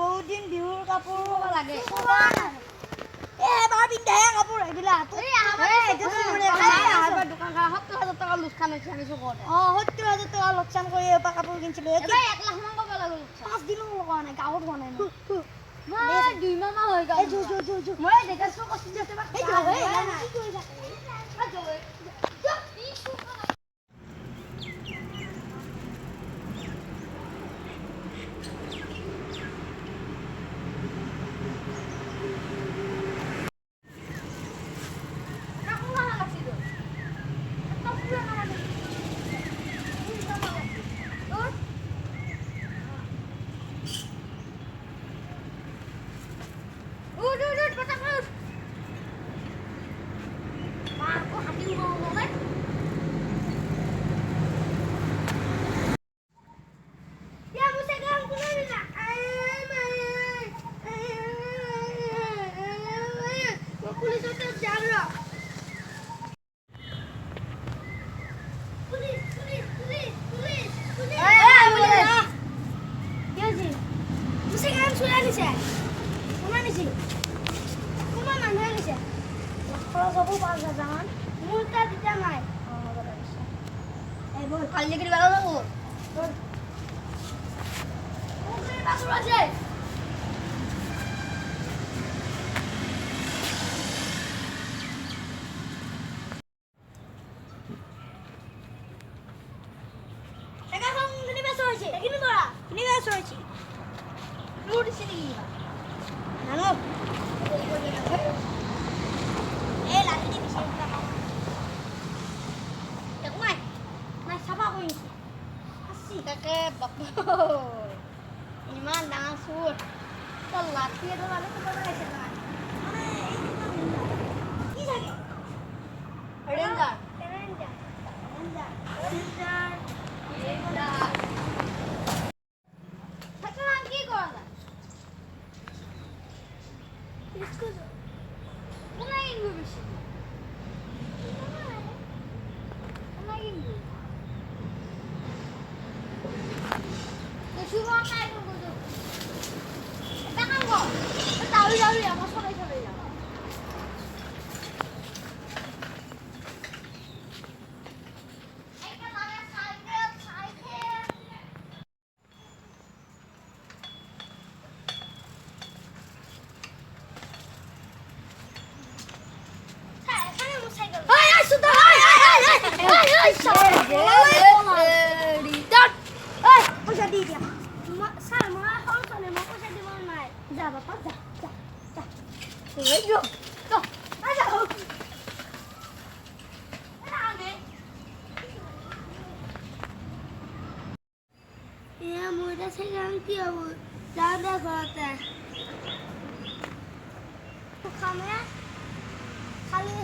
বহুত দিন বিহুৰ কাপোৰ ক'ব লাগে এবাৰ পিন্ধাহে কাপোৰ এইবিলাক দোকান 70,000 টকা লোকচান হৈছে আমি চকত 70,000 টকা লোকচান কৰি এবাৰ কাপোৰ কিনিছিলো 1 লাখ মান ক'ব লাগে লোকচান 5 দিনো লগা নাই গাঁৱত হোৱা নাই মই 2 মাহ মান হৈ গ'ল মই দেখাছো কষ্ট কালি কিবা যাব আছে ইমান ডাঙৰ চোৰ তই লাঠি এটা লাগে তো বনাইছে না কি থাকে ৰেঞ্জাৰ কি কৰা যায় কোনাই গৈ বেছি কি হব যাও দে ঘৰতে খামে খালি